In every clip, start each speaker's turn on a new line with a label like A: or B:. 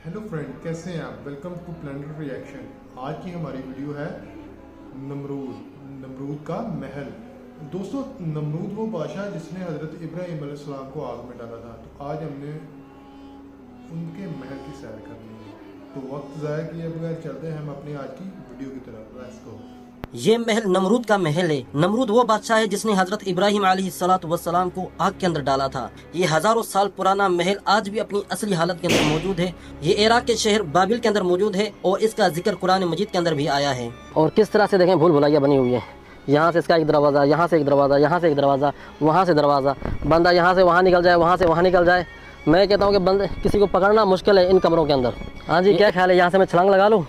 A: Hello friend, कैसे हैं आप। Welcome to planet reaction. आज की हमारी वीडियो है नमरूद का महल। दोस्तों, नमरूद वो बादशाह जिसने हज़रत इब्राहीम अलैहिस्सलाम को आग में डाला था। तो आज हमने उनके महल की सैर करनी है। तो वक्त ज़ाया किए बगैर चलते हैं हम अपनी आज की वीडियो की तरफ। Let's go.
B: ये महल नमरूद का महल है। नमरूद वो बादशाह है जिसने हजरत इब्राहीम अलैहिस्सलाम को आग के अंदर डाला था। ये हजारों साल पुराना महल आज भी अपनी असली हालत के अंदर मौजूद है। ये इराक के शहर बाबिल के अंदर मौजूद है और इसका जिक्र कुरान मजीद के अंदर भी आया है।
C: और किस तरह से देखें भूल भुलैया बनी हुई है। यहाँ से इसका एक दरवाज़ा, यहाँ से एक दरवाज़ा, यहाँ से एक दरवाज़ा, वहाँ से दरवाज़ा। बंदा यहाँ से वहाँ निकल जाए, वहाँ से वहाँ निकल जाए। मैं कहता हूँ कि बंदे किसी को पकड़ना मुश्किल है इन कमरों के अंदर। हाँ जी, क्या ख्याल है, यहाँ से मैं छलांग लगा लूँ?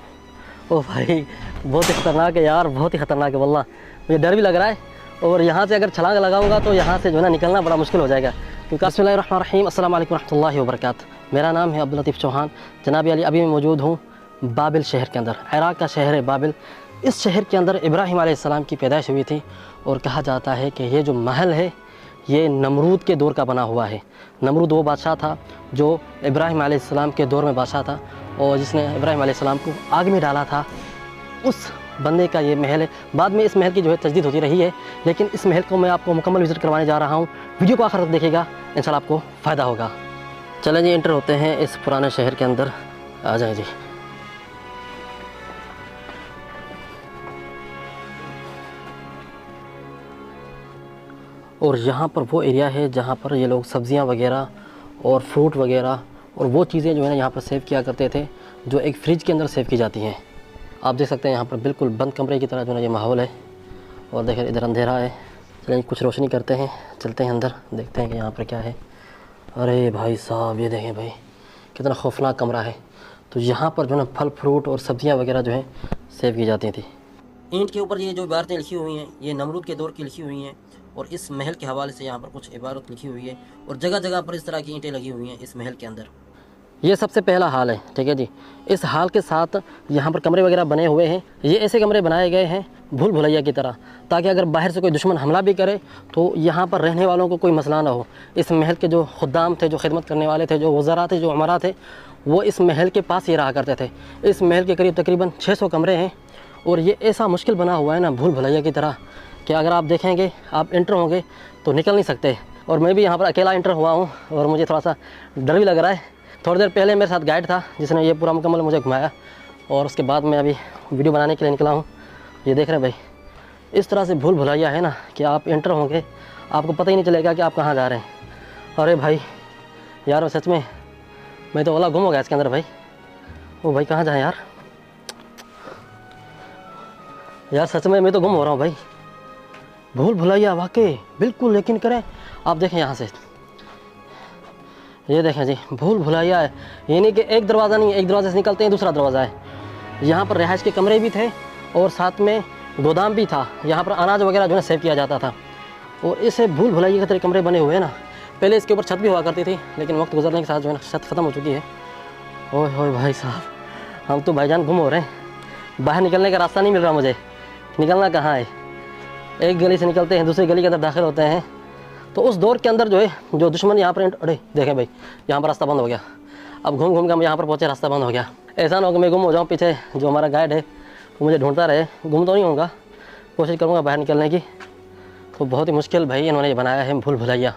C: ओ भाई, बहुत ही ख़तरनाक है यार, बहुत ही ख़तरनाक है वल्लाह। मुझे डर भी लग रहा है। और यहाँ से अगर छलांग लगाऊंगा तो यहाँ से जो है ना निकलना बड़ा मुश्किल हो जाएगा। क्योंकि बिस्मिल्लाहिर्रहमानिर्रहीम, अस्सलाम वालेकुम रहमतुल्लाहि व बरकातुहू। मेरा नाम है अब्दुल लतीफ़ चौहान। जनाब अली, अभी मैं मौजूद हूँ बाबिल शहर के अंदर। इराक़ का शहर है बाबिल। इस शहर के अंदर इब्राहीम अलैहिस्सलाम की पैदाइश हुई थी। और कहा जाता है कि ये जो महल है ये नमरूद के दौर का बना हुआ है। नमरूद वो बादशाह था जो इब्राहीम अलैहिस्सलाम के दौर में बादशाह था और जिसने इब्राहीम अलैहिस्सलाम को आग में डाला था। उस बंदे का ये महल है। बाद में इस महल की जो है तजदीद होती रही है, लेकिन इस महल को मैं आपको मुकम्मल विज़िट करवाने जा रहा हूँ। वीडियो को आखिर तक देखिएगा, इंशाल्लाह आपको फ़ायदा होगा। चलें जी, एंटर होते हैं इस पुराने शहर के अंदर। आ जाएं जी। और यहाँ पर वो एरिया है जहाँ पर ये लोग सब्ज़ियाँ वगैरह और फ्रूट वगैरह और वो चीज़ें जो है ना यहाँ पर सेव किया करते थे, जो एक फ्रिज के अंदर सेव की जाती हैं। आप देख सकते हैं यहाँ पर बिल्कुल बंद कमरे की तरह जो है ये माहौल है। और देखें इधर अंधेरा है। चलिए कुछ रोशनी करते हैं, चलते हैं अंदर, देखते हैं कि यहाँ पर क्या है। अरे भाई साहब, ये देखें भाई, कितना खौफनाक कमरा है। तो यहाँ पर जो है ना फल फ्रूट और सब्ज़ियाँ वगैरह जो है सेव की जाती थी।
B: ईंट के ऊपर ये जो इबारतें लिखी हुई हैं ये नमरूद के दौर की लिखी हुई हैं। और इस महल के हवाले से यहाँ पर कुछ इबारत लिखी हुई है और जगह जगह पर इस तरह की ईंटें लगी हुई हैं इस महल के अंदर।
C: ये सबसे पहला हाल है, ठीक है जी। इस हाल के साथ यहाँ पर कमरे वगैरह बने हुए हैं। ये ऐसे कमरे बनाए गए हैं भूल भुलैया की तरह, ताकि अगर बाहर से कोई दुश्मन हमला भी करे तो यहाँ पर रहने वालों को कोई मसला ना हो। इस महल के जो खुद्दाम थे, जो खिदमत करने वाले थे, जो वज़रा थे, जो उमरा थे, वो इस महल के पास ही रहा करते थे। इस महल के करीब तकरीबन 600 कमरे हैं। और ये ऐसा मुश्किल बना हुआ है ना भूल भुलैया की तरह कि अगर आप देखेंगे, आप इंटर होंगे तो निकल नहीं सकते। और मैं भी यहाँ पर अकेला इंटर हुआ हूँ और मुझे थोड़ा सा डर भी लग रहा है। थोड़ी देर पहले मेरे साथ गाइड था जिसने ये पूरा मुकम्मल मुझे घुमाया और उसके बाद मैं अभी वीडियो बनाने के लिए निकला हूँ। ये देख रहे हैं भाई, इस तरह से भूल भुलैया है ना कि आप इंटर होंगे, आपको पता ही नहीं चलेगा कि आप कहाँ जा रहे हैं। अरे भाई यार, सच में मैं तो ओला गुम हो गया इसके अंदर भाई। ओ भाई, कहाँ जाए यार, यार सच में मैं तो गुम हो रहा हूँ भाई। भूल भुलैया वाकई बिल्कुल, यकीन करें। आप देखें यहाँ से, ये देखें जी, भूल भुलैया है। ये नहीं कि एक दरवाज़ा नहीं, एक दरवाजे से निकलते हैं दूसरा दरवाज़ा है। यहाँ पर रिहाइश के कमरे भी थे और साथ में गोदाम भी था। यहाँ पर अनाज वगैरह जो है सेव किया जाता था। और इसे भूल भुलैया के तरह कमरे बने हुए हैं ना। पहले इसके ऊपर छत भी हुआ करती थी, लेकिन वक्त गुजरने के साथ जो है ना छत ख़त्म हो चुकी है। ओए होए भाई साहब, हम तो भाईजान गुम हो रहे हैं। बाहर निकलने का रास्ता नहीं मिल रहा मुझे। निकलना कहाँ है? एक गली से निकलते हैं, दूसरी गली के अंदर दाखिल होते हैं। तो उस दौर के अंदर जो है, जो दुश्मन यहाँ पर, अरे देखें भाई, यहाँ पर रास्ता बंद हो गया। अब घूम घूम के हम यहाँ पर पहुँचे, रास्ता बंद हो गया। ऐसा ना हो कि मैं गुम हो जाऊँ, पीछे जो हमारा गाइड है वो मुझे ढूंढता रहे। गुम तो नहीं होगा, कोशिश करूँगा बाहर निकलने की। तो बहुत ही मुश्किल भाई इन्होंने ये बनाया है भूल भुलैया।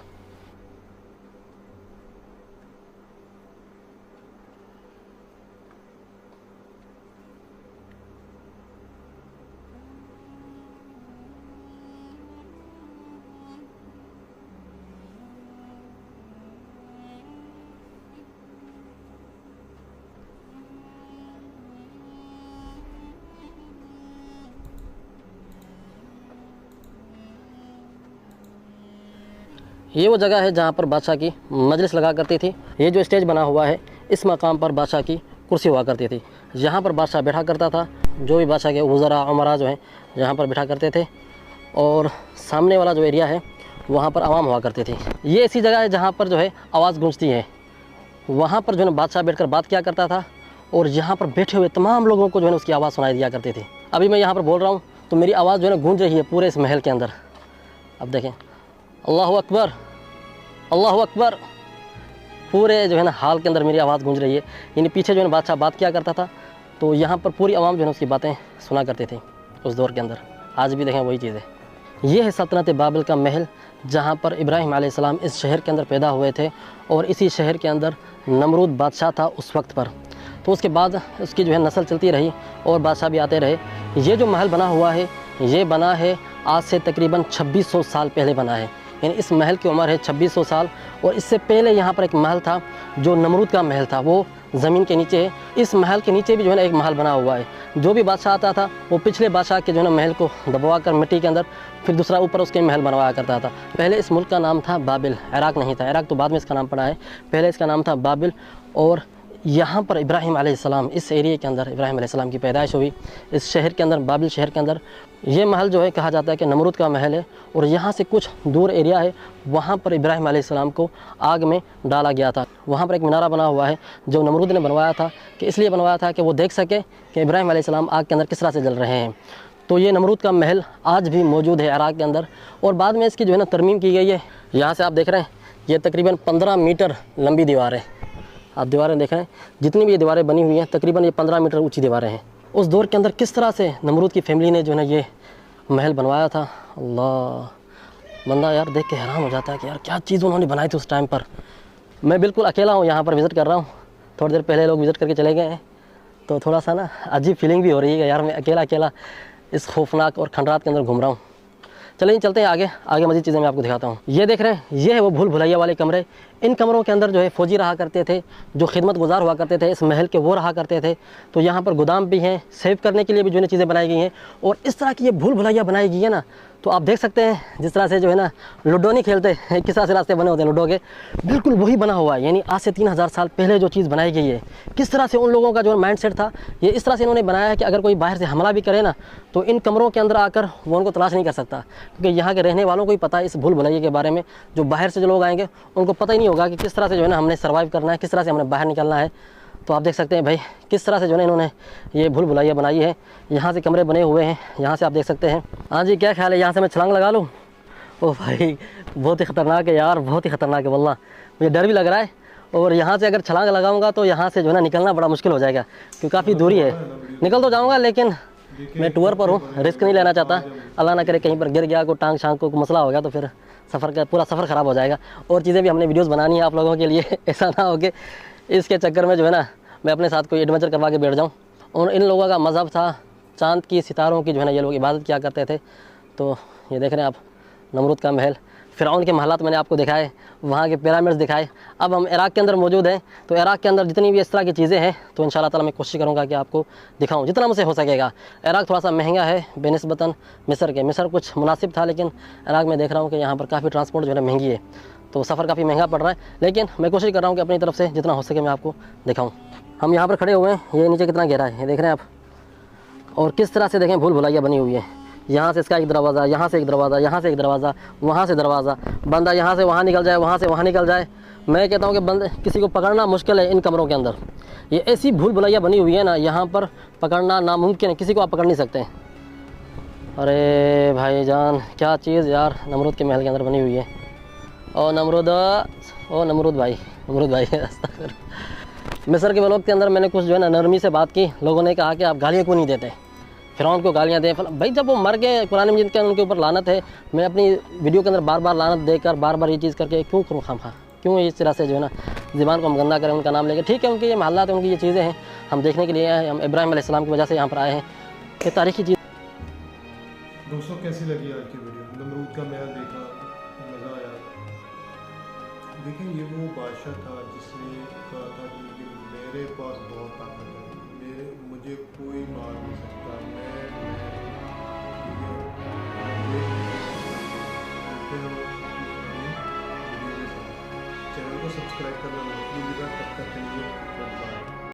C: ये वो जगह है जहाँ पर बादशाह की मजलिस लगा करती थी। ये जो स्टेज बना हुआ है, इस मकाम पर बादशाह की कुर्सी हुआ करती थी। यहाँ पर बादशाह बैठा करता था। जो भी बादशाह के वज़रा उमरा जो हैं यहाँ पर बैठा करते थे। और सामने वाला जो एरिया है वहाँ पर आवाम हुआ करती थी। ये ऐसी जगह है जहाँ पर जो है आवाज़ गूंजती है। वहाँ पर जो है बादशाह बैठ कर बात किया करता था और यहाँ पर बैठे हुए तमाम लोगों को जो है उसकी आवाज़ सुनाई दिया करती थी। अभी मैं यहाँ पर बोल रहा हूँ तो मेरी आवाज़ जो है ना गूंज रही है पूरे इस महल के अंदर। अब देखें, अल्लाहु अकबर, अल्लाहु अकबर, पूरे जो है ना हाल के अंदर मेरी आवाज़ गूंज रही है। यानी पीछे जो है ना बादशाह बात किया करता था तो यहाँ पर पूरी आवाम जो है ना उसकी बातें सुना करते थे उस दौर के अंदर। आज भी देखें वही चीज़ है। ये है सल्तनत बाबिल का महल, जहाँ पर इब्राहिम अलैहिस्सलाम इस शहर के अंदर पैदा हुए थे और इसी शहर के अंदर नमरूद बादशाह था उस वक्त पर। तो उसके बाद उसकी जो है नस्ल चलती रही और बादशाह भी आते रहे। ये जो महल बना हुआ है ये बना है आज से तकरीबन 2600 साल पहले बना है। यानी इस महल की उम्र है 2600 साल। और इससे पहले यहाँ पर एक महल था जो नमरूद का महल था, वो ज़मीन के नीचे है। इस महल के नीचे भी जो है ना एक महल बना हुआ है। जो भी बादशाह आता था वो पिछले बादशाह के जो है ना महल को दबवा कर मिट्टी के अंदर फिर दूसरा ऊपर उसके महल बनवाया करता था। पहले इस मुल्क का नाम था बाबिल, इराक नहीं था। इराक तो बाद में इसका नाम पड़ा है, पहले इसका नाम था बाबिल। और यहाँ पर इब्राहिम अलैहिस्सलाम, इस एरिया के अंदर इब्राहिम अलैहिस्सलाम की पैदाइश हुई, इस शहर के अंदर, बाबिल शहर के अंदर। ये महल जो है कहा जाता है कि नमरूद का महल है। और यहाँ से कुछ दूर एरिया है, वहाँ पर इब्राहिम अलैहिस्सलाम को आग में डाला गया था। वहाँ पर एक मीनारा बना हुआ है जो नमरूद ने बनवाया था, कि इसलिए बनवाया था कि वो देख सके कि इब्राहिम अलैहिस्सलाम आग के अंदर किस तरह से जल रहे हैं। तो ये नमरूद का महल आज भी मौजूद है इराक के अंदर। और बाद में इसकी जो है ना तरमीम की गई है। यहाँ से आप देख रहे हैं ये तकरीबन 15 मीटर लंबी दीवार है। आप दीवारें देख रहे हैं, जितनी भी ये दीवारें बनी हुई हैं तकरीबन ये 15 मीटर ऊंची दीवारें हैं। उस दौर के अंदर किस तरह से नमरूद की फैमिली ने जो है ना ये महल बनवाया था, अल्लाह, बंदा यार देख के हैरान हो जाता है कि यार क्या चीज़ उन्होंने बनाई थी उस टाइम पर। मैं बिल्कुल अकेला हूँ, यहाँ पर विज़िट कर रहा हूँ। थोड़ी देर पहले लोग विज़िट करके चले गए हैं, तो थोड़ा सा ना अजीब फीलिंग भी हो रही है यार, मैं अकेला अकेला इस खौफनाक और खंडरात के अंदर घूम रहा हूँ। चलिए चलते हैं आगे मज़ीद चीज़ें मैं आपको दिखाता हूँ। ये देख रहे हैं, ये है वो भूल भुलैया वाले कमरे। इन कमरों के अंदर जो है फ़ौजी रहा करते थे, जो खिदमत गुजार हुआ करते थे इस महल के, वो रहा करते थे। तो यहाँ पर गोदाम भी हैं, सेव करने के लिए भी जो है चीज़ें बनाई गई हैं। और इस तरह की ये भूल भुलैया बनाई गई है ना, तो आप देख सकते हैं जिस तरह से जो है ना लूडो नहीं खेलते किस तरह से रास्ते बने होते हैं लूडो के, बिल्कुल वही बना हुआ है। यानी आज से 3000 साल पहले जो चीज़ बनाई गई है, किस तरह से उन लोगों का जो माइंड सेट था, ये इस तरह से इन्होंने बनाया है कि अगर कोई बाहर से हमला भी करे ना तो इन कमरों के अंदर आकर वो उनको तलाश नहीं कर सकता, क्योंकि यहाँ के रहने वालों को ही पता है इस भूल भुलैया के बारे में। जो बाहर से जो लोग आएंगे उनको पता ही नहीं होगा कि किस तरह से जो है ना हमने सर्वाइव करना है, किस तरह से हमने बाहर निकलना है। तो आप देख सकते हैं भाई किस तरह से जो है इन्होंने ये भूल भुलैया बनाई है। यहाँ से कमरे बने हुए हैं, यहाँ से आप देख सकते हैं। हाँ जी, क्या ख्याल है, यहाँ से मैं छलांग लगा लूँ? ओ भाई बहुत ही ख़तरनाक है यार, बहुत ही ख़तरनाक है वल्लाह, मुझे डर भी लग रहा है। और यहाँ से अगर छलांग लगाऊंगा तो यहाँ से जो है ना निकलना बड़ा मुश्किल हो जाएगा, क्योंकि काफ़ी दूरी है। निकल तो जाऊँगा लेकिन मैं टूर पर हूँ, रिस्क नहीं लेना चाहता। अल्लाह ना करे कहीं पर गिर गया, को टांग शांग को मसला हो गया तो फिर सफ़र का पूरा सफ़र ख़राब हो जाएगा। और चीज़ें भी हमने वीडियोस बनानी है आप लोगों के लिए, ऐसा ना हो कि इसके चक्कर में जो है ना मैं अपने साथ कोई एडवेंचर करवा के बैठ जाऊँ। और इन लोगों का मज़हब था चाँद की, सितारों की जो है ना ये लोग इबादत किया करते थे। तो ये देख रहे हैं आप नमरूद का महल, फ़िरऔन के महलात मैंने आपको दिखाए, वहाँ के पिरामिड्स दिखाए। अब हम इराक के अंदर मौजूद हैं, तो इराक के अंदर जितनी भी इस तरह की चीज़ें हैं तो इंशाअल्लाह ताला मैं कोशिश करूँगा कि आपको दिखाऊँ जितना मुझसे हो सकेगा। इराक थोड़ा सा महंगा है बेनिस्बतन मिस्र के। मिस्र कुछ मुनासिब था, लेकिन इराक में देख रहा हूँ कि यहाँ पर काफ़ी ट्रांसपोर्ट जो है महंगी है, तो सफ़र काफ़ी महंगा पड़ रहा है। लेकिन मैं कोशिश कर रहा हूँ कि अपनी तरफ से जितना हो सके मैं आपको दिखाऊँ। हम यहाँ पर खड़े हुए हैं, ये नीचे कितना गहरा है ये देख रहे हैं आप। और किस तरह से देखें भूल भुलैया बनी हुई है। यहाँ से इसका एक दरवाज़ा, यहाँ से एक दरवाज़ा, यहाँ से एक दरवाज़ा, वहाँ से दरवाज़ा, बंदा यहाँ से वहाँ निकल जाए, वहाँ से वहाँ निकल जाए। मैं कहता हूँ कि बंदे किसी को पकड़ना मुश्किल है इन कमरों के अंदर। ये ऐसी भूल भुलैया बनी हुई है ना, यहाँ पर पकड़ना नामुमकिन है, किसी को आप पकड़ नहीं सकते। अरे भाईजान क्या चीज़ यार नमरूद के महल के अंदर बनी हुई है। ओ नमरूद भाई मिस्र के वक्त के अंदर मैंने कुछ जो है ना नरमी से बात की। लोगों ने कहा कि आप गालियाँ क्यों नहीं देते, फ़िरऔन को गालियाँ दें। भाई जब वो मर गए, कुरान मजीद के उनके ऊपर लानत है। मैं अपनी वीडियो के अंदर बार बार लानत देकर बार बार ये चीज़ करके क्यों करूँ खामखा, क्यों इस तरह से जो है ना ज़बान को हम गंदा करें उनका नाम लेकर। ठीक है, उनके ये महल्लात हैं, उनकी ये चीज़ें हैं, हम देखने के लिए आए हैं। हम इब्राहिम अलैहिस्सलाम की वजह से यहाँ पर आए हैं, ये तारीख़ी चीज़।
A: दोस्तों कैसी लगी आज की वीडियो? नमरूद का महल देखा, मज़ा आया। देखिए ये वो बादशाह था जिसने कहा था कि मेरे पास बहुत ताकत है, मुझे कोई मार नहीं सकता, चैनल को सब्सक्राइब करना